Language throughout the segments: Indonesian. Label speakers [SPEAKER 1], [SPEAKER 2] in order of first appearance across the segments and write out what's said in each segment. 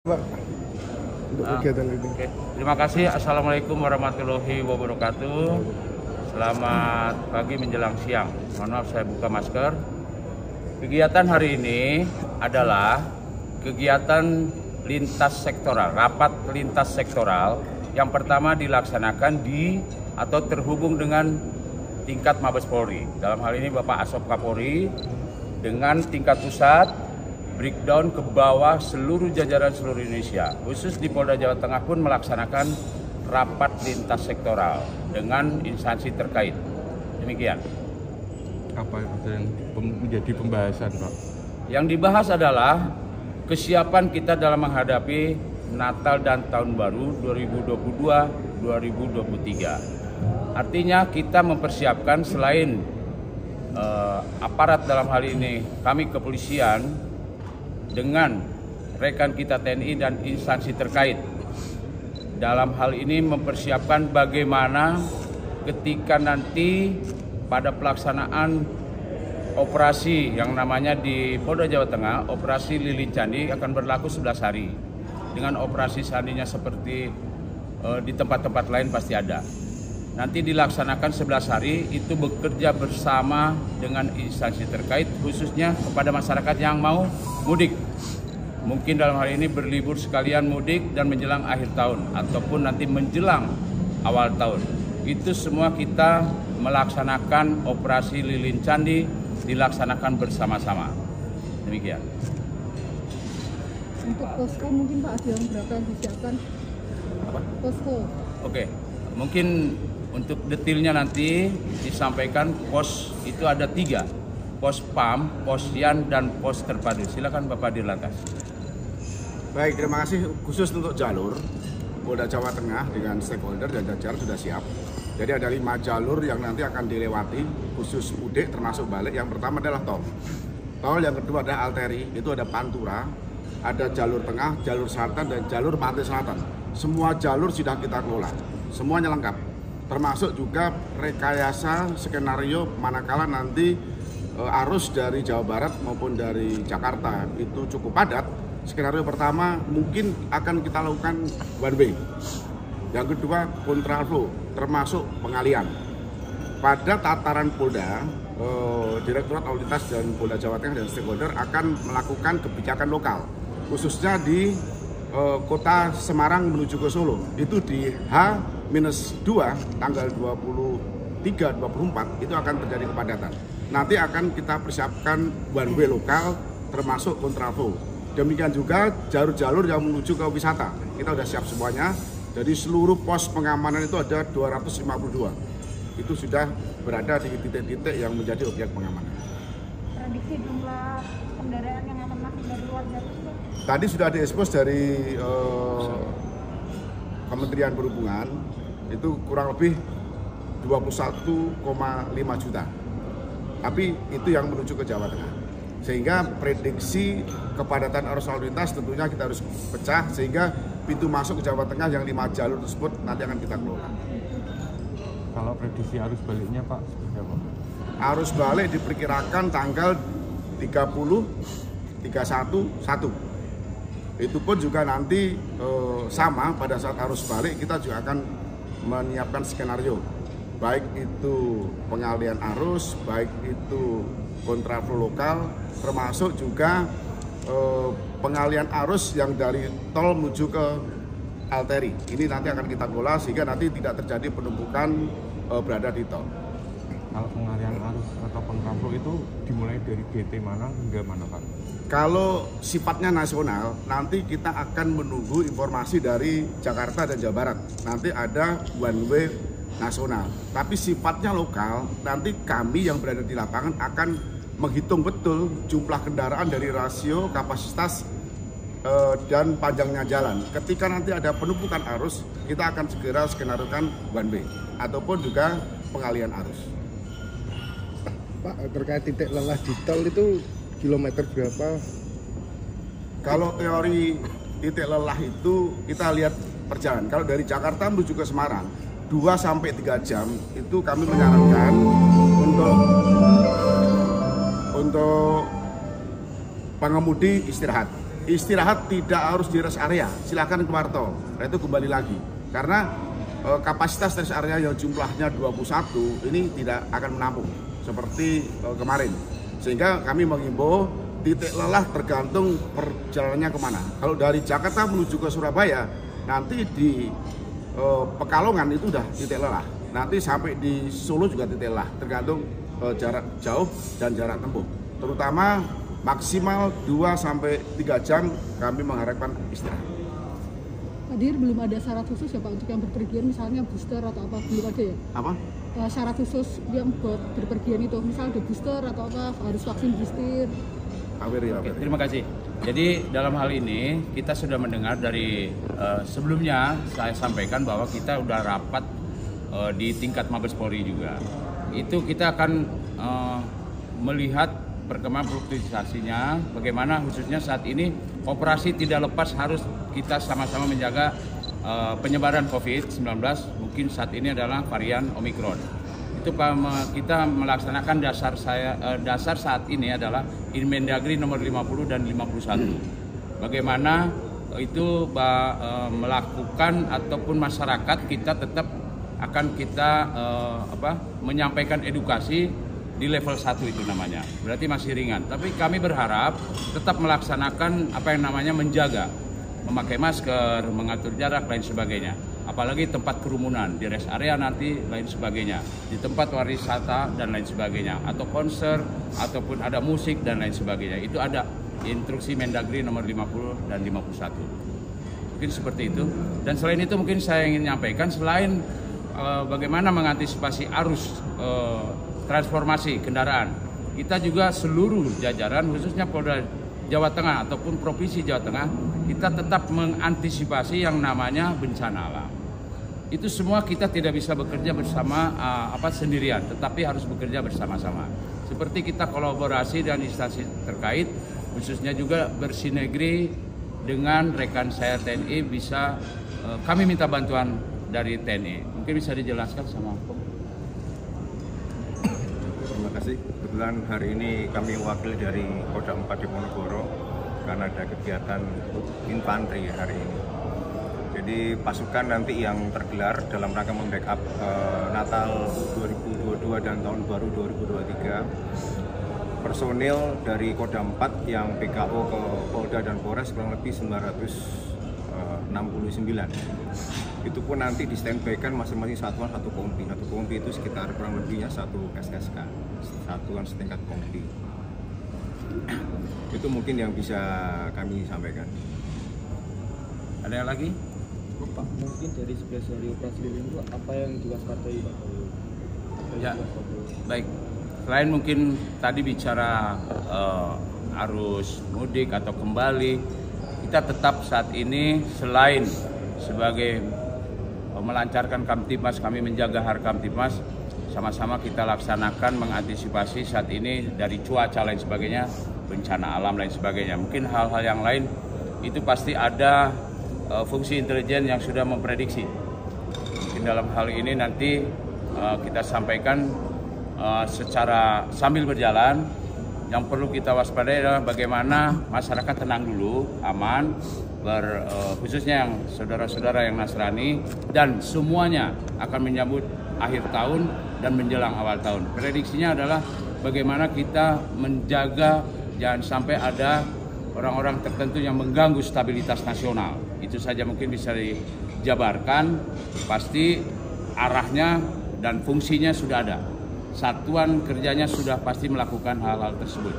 [SPEAKER 1] Pak, untuk kegiatan ini.
[SPEAKER 2] Oke. Terima kasih. Assalamualaikum warahmatullahi wabarakatuh. Selamat pagi menjelang siang. Mohon maaf saya buka masker. Kegiatan hari ini adalah kegiatan lintas sektoral, rapat lintas sektoral yang pertama dilaksanakan di atau terhubung dengan tingkat Mabes Polri. Dalam hal ini Bapak Asop Kapolri dengan tingkat pusat, breakdown ke bawah seluruh jajaran seluruh Indonesia. Khusus di Polda Jawa Tengah pun melaksanakan rapat lintas sektoral dengan instansi terkait. Demikian.
[SPEAKER 3] Apa yang menjadi pembahasan, Pak? Yang
[SPEAKER 2] dibahas adalah kesiapan kita dalam menghadapi Natal dan Tahun Baru 2022-2023. Artinya kita mempersiapkan selain aparat dalam hal ini kami kepolisian dengan rekan kita TNI dan instansi terkait. Dalam hal ini mempersiapkan bagaimana ketika nanti pada pelaksanaan operasi yang namanya di Polda Jawa Tengah, operasi Lilin Candi akan berlaku 11 hari. Dengan operasi seandainya seperti di tempat-tempat lain pasti ada. Nanti dilaksanakan 11 hari, itu bekerja bersama dengan instansi terkait, khususnya kepada masyarakat yang mau mudik. Mungkin dalam hal ini berlibur sekalian mudik dan menjelang akhir tahun, ataupun nanti menjelang awal tahun. Itu semua kita melaksanakan operasi Lilin Candi, dilaksanakan bersama-sama. Demikian.
[SPEAKER 4] Untuk posko mungkin Pak ada yang berapa yang disiapkan?
[SPEAKER 2] Apa?
[SPEAKER 4] Posko.
[SPEAKER 2] Oke, mungkin untuk detailnya nanti disampaikan. Pos itu ada 3, pos PAM, pos Yan, dan pos terpadu. Silakan Bapak Dirlantas.
[SPEAKER 1] Baik, terima kasih. Khusus untuk jalur Polda Jawa Tengah dengan stakeholder dan jajaran sudah siap. Jadi ada 5 jalur yang nanti akan dilewati khusus mudik termasuk balik. Yang pertama adalah tol. Tol yang kedua ada arteri, itu ada Pantura, ada jalur tengah, jalur selatan, dan jalur pantai selatan. Semua jalur sudah kita kelola, semuanya lengkap. Termasuk juga rekayasa skenario manakala nanti arus dari Jawa Barat maupun dari Jakarta itu cukup padat. Skenario pertama mungkin akan kita lakukan one way. Yang kedua kontraflow, termasuk pengalian. Pada tataran Polda, Direktorat Lalu Lintas dan Polda Jawa Tengah dan stakeholder akan melakukan kebijakan lokal, khususnya di kota Semarang menuju ke Solo. Itu di H-2 tanggal 23-24 itu akan terjadi kepadatan. Nanti akan kita persiapkan one way lokal termasuk kontraflow. Demikian juga jalur-jalur yang menuju ke wisata. Kita sudah siap semuanya. Jadi seluruh pos pengamanan itu ada 252. Itu sudah berada di titik-titik yang menjadi objek pengamanan.
[SPEAKER 4] Prediksi jumlah kendaraan yang akan masuk dari luar jalur?
[SPEAKER 1] Tadi sudah diekspos dari Kementerian Perhubungan, itu kurang lebih 21,5 juta. Tapi itu yang menuju ke Jawa Tengah. Sehingga prediksi kepadatan arus lalu lintas tentunya kita harus pecah, sehingga pintu masuk ke Jawa Tengah yang 5 jalur tersebut nanti akan kita kelola.
[SPEAKER 3] Kalau prediksi arus baliknya Pak, seperti apa?
[SPEAKER 1] Arus balik diperkirakan tanggal 30, 31, 1. Itu pun juga nanti sama pada saat arus balik kita juga akan menyiapkan skenario. Baik itu pengalian arus, baik itu kontraflow lokal, termasuk juga pengalian arus yang dari tol menuju ke arteri. Ini nanti akan kita kelola sehingga nanti tidak terjadi penumpukan berada di tol.
[SPEAKER 3] Kalau pengalian arus atau kontraflow itu dimulai dari GT mana hingga mana Pak?
[SPEAKER 1] Kalau sifatnya nasional, nanti kita akan menunggu informasi dari Jakarta dan Jawa Barat. Nanti ada one way nasional. Tapi sifatnya lokal, nanti kami yang berada di lapangan akan menghitung betul jumlah kendaraan dari rasio kapasitas dan panjangnya jalan. Ketika nanti ada penumpukan arus, kita akan segera skenariokan one way ataupun juga pengalian arus.
[SPEAKER 5] Pak, terkait titik lelah di tol itu kilometer berapa?
[SPEAKER 1] Kalau teori titik lelah itu kita lihat perjalanan. Kalau dari Jakarta menuju ke Semarang 2-3 jam itu kami menyarankan untuk pengemudi istirahat. istirahat tidak harus di rest area, silakan keluar tol. Nah, itu kembali lagi karena kapasitas rest area yang jumlahnya 21 ini tidak akan menampung seperti kemarin, sehingga kami mengimbau titik lelah tergantung perjalanannya kemana. Kalau dari Jakarta menuju ke Surabaya, nanti di Pekalongan itu udah titik lelah, nanti sampai di Solo juga titik lelah, tergantung jarak jauh dan jarak tempuh. Terutama maksimal 2-3 jam kami mengharapkan istirahat.
[SPEAKER 6] Pak Dir, belum ada syarat khusus ya Pak untuk yang berpergian, misalnya booster atau apa, belum ada ya?
[SPEAKER 1] Apa?
[SPEAKER 6] Syarat khusus yang buat berpergian itu, misalnya ada booster atau apa, harus vaksin booster.
[SPEAKER 2] Oke, terima kasih. Jadi dalam hal ini kita sudah mendengar dari sebelumnya saya sampaikan bahwa kita udah rapat di tingkat Mabes Polri juga. Itu kita akan melihat perkembangan produktivitasnya, bagaimana khususnya saat ini operasi tidak lepas harus kita sama-sama menjaga penyebaran COVID-19, mungkin saat ini adalah varian Omikron. Itu kita melaksanakan dasar saat ini adalah Inmendagri nomor 50 dan 51. Bagaimana itu melakukan ataupun masyarakat kita tetap akan kita menyampaikan edukasi di level 1 itu namanya, berarti masih ringan. Tapi kami berharap tetap melaksanakan apa yang namanya menjaga, memakai masker, mengatur jarak, lain sebagainya. Apalagi tempat kerumunan, di rest area nanti, lain sebagainya. Di tempat wisata dan lain sebagainya. Atau konser, ataupun ada musik dan lain sebagainya. Itu ada instruksi Mendagri nomor 50 dan 51. Mungkin seperti itu. Dan selain itu mungkin saya ingin menyampaikan, selain bagaimana mengantisipasi arus transformasi kendaraan, kita juga seluruh jajaran khususnya Polda Jawa Tengah ataupun Provinsi Jawa Tengah, kita tetap mengantisipasi yang namanya bencana alam. Itu semua kita tidak bisa bekerja bersama sendirian, tetapi harus bekerja bersama-sama. Seperti kita kolaborasi dan instansi terkait, khususnya juga bersinergi dengan rekan saya TNI, bisa kami minta bantuan dari TNI. Mungkin bisa dijelaskan sama Om.
[SPEAKER 7] Terima kasih. Kebetulan hari ini kami wakil dari Kodam 4 Diponegoro karena ada kegiatan infanteri hari ini. Jadi pasukan nanti yang tergelar dalam rangka membackup Natal 2022 dan Tahun Baru 2023, personil dari Kodam 4 yang PKO ke Polda dan Polres kurang lebih 969. Itu pun nanti di standby-kan masing-masing satuan satu kompi. Satu kompi itu sekitar kurang lebihnya satu SSK, satuan setingkat kompi. Itu mungkin yang bisa kami sampaikan.
[SPEAKER 2] Ada yang lagi?
[SPEAKER 8] Pak, mungkin dari 11 hari operasi itu apa yang diwaspadai Pak?
[SPEAKER 2] Ya, baik. Selain mungkin tadi bicara arus mudik atau kembali, kita tetap saat ini selain sebagai melancarkan Kamtibmas, kami menjaga Harkamtibmas, sama-sama kita laksanakan mengantisipasi saat ini dari cuaca lain sebagainya, bencana alam lain sebagainya. Mungkin hal-hal yang lain itu pasti ada fungsi intelijen yang sudah memprediksi. Mungkin dalam hal ini nanti kita sampaikan secara sambil berjalan. Yang perlu kita waspadai adalah bagaimana masyarakat tenang dulu, aman, khususnya yang saudara-saudara yang Nasrani, dan semuanya akan menyambut akhir tahun dan menjelang awal tahun. Prediksinya adalah bagaimana kita menjaga jangan sampai ada orang-orang tertentu yang mengganggu stabilitas nasional. Itu saja mungkin bisa dijabarkan, pasti arahnya dan fungsinya sudah ada. Satuan kerjanya sudah pasti melakukan hal-hal tersebut.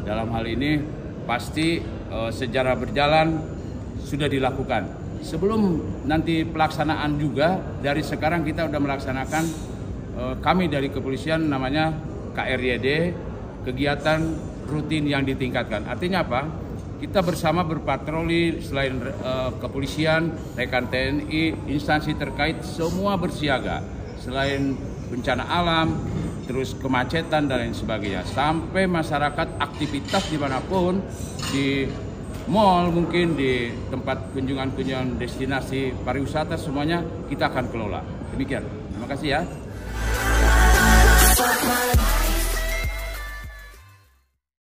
[SPEAKER 2] Dalam hal ini pasti sejarah berjalan sudah dilakukan. Sebelum nanti pelaksanaan juga, dari sekarang kita sudah melaksanakan, kami dari kepolisian namanya KRYD, kegiatan rutin yang ditingkatkan. Artinya apa? Kita bersama berpatroli, selain kepolisian, rekan TNI, instansi terkait, semua bersiaga. Selain bencana alam, terus kemacetan dan lain sebagainya, sampai masyarakat aktivitas dimanapun, di mall mungkin, di tempat kunjungan destinasi pariwisata, semuanya kita akan kelola. Demikian, terima kasih ya.